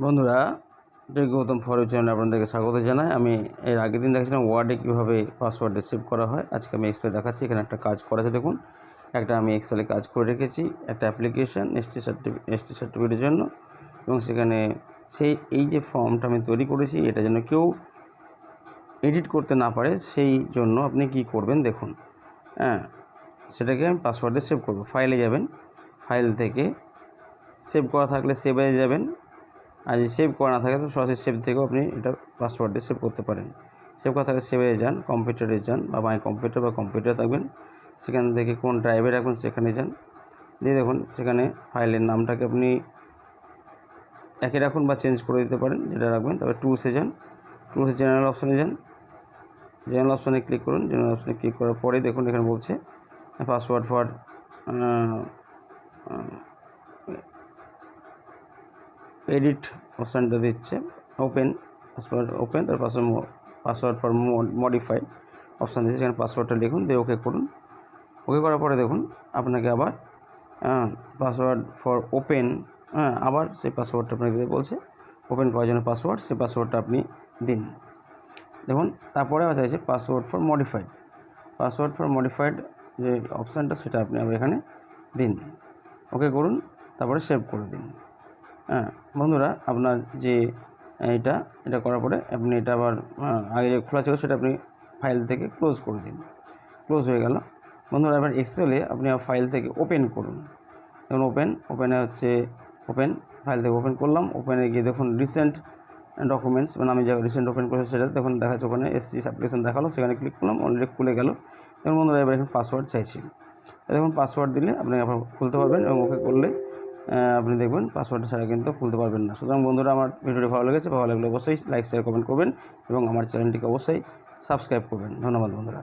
বন্ধুরা, গৌতম ফরের চ্যানেলে আপনাদেরকে স্বাগত জানাই। আমি এর আগের দিন দেখেছিলাম ওয়ার্ডে কীভাবে পাসওয়ার্ড সেভ করা হয়। আজকে আমি এক্সেলে দেখাচ্ছি। এখানে একটা কাজ করা আছে, দেখুন একটা আমি এক্সেলে কাজ করে রেখেছি, একটা অ্যাপ্লিকেশান এসটি সার্টিফিকেটের জন্য। এবং সেখানে এই যে ফর্মটা আমি তৈরি করেছি, এটা যেন কেউ এডিট করতে না পারে, সেই জন্য আপনি কি করবেন দেখুন। সেটাকে আমি পাসওয়ার্ডে সেভ করব। ফাইলে যাবেন, ফাইল থেকে সেভ করা থাকলে সেভে যাবেন, আর যদি সেভ করা না থাকে তো সরাসরি সেভ থেকেও আপনি এটা পাসওয়ার্ডে সেভ করতে পারেন। সেভ করা থাকলে সেভে যান, কম্পিউটারে যান বা মাই কম্পিউটার বা কম্পিউটারে থাকবেন, সেখান থেকে কোন ড্রাইভে রাখবেন সেখানে যান। দিয়ে দেখুন সেখানে ফাইলের নামটাকে আপনি একই রাখুন বা চেঞ্জ করে দিতে পারেন যেটা রাখবেন। তারপরে টুলসে যান, টুলসে জেনারেল অপশানে যান, জেনারেল অপশানে ক্লিক করুন। জেনারেল অপশানে ক্লিক করার পরে দেখুন এখানে বলছে পাসওয়ার্ড ফর এডিট অপশানটা দিচ্ছে, ওপেন পাসওয়ার্ড, ওপেন তার পাসওয়ার্ড ফর মডিফাই অপশান দিচ্ছে, সেখানে পাসওয়ার্ডটা লিখুন, দিয়ে ওকে করুন। ওকে করার পরে দেখুন আপনাকে আবার পাসওয়ার্ড ফর ওপেন, আবার সেই পাসওয়ার্ডটা আপনাকে দিতে বলছে। ওপেন করার জন্য পাসওয়ার্ড, সেই পাসওয়ার্ডটা আপনি দিন। দেখুন তারপরে আবার চাইছে password for modified, password for modified যে অপশানটা সেটা আপনি আবার এখানে দিন। ওকে করুন, তারপরে সেভ করে দিন। বন্ধুরা, আপনার যে এটা করার পরে আপনি এটা আবার আগে যে খোলা ছিল সেটা আপনি ফাইল থেকে ক্লোজ করে দিন। ক্লোজ হয়ে গেল। বন্ধুরা, এবার এক্সেলে আপনি ফাইল থেকে ওপেন করুন। দেখুন ওপেনে হচ্ছে ওপেন, ফাইল থেকে ওপেন করলাম। ওপেনে গিয়ে দেখুন রিসেন্ট ডকুমেন্টস, মানে আমি যা রিসেন্ট ওপেন করেছি সেটা দেখুন দেখাচ্ছে, ওখানে এসসি অ্যাপ্লিকেশন দেখালো, সেখানে ক্লিক করলাম, অলরেডি খুলে গেল। এবং বন্ধুরা এবার এখানে পাসওয়ার্ড চাইছি। দেখুন পাসওয়ার্ড দিলে আপনি আবার খুলতে পারবেন, এবং ওকে করলে আপনি দেখবেন পাসওয়ার্ড ছাড়া কিন্তু খুলতে পারবেন না। সুতরাং বন্ধুরা, আমার ভিডিওটি ভালো লেগেছে, ভালো লাগলে অবশ্যই লাইক শেয়ার কমেন্ট করবেন এবং আমার চ্যানেলটিকে অবশ্যই সাবস্ক্রাইব করবেন। ধন্যবাদ বন্ধুরা।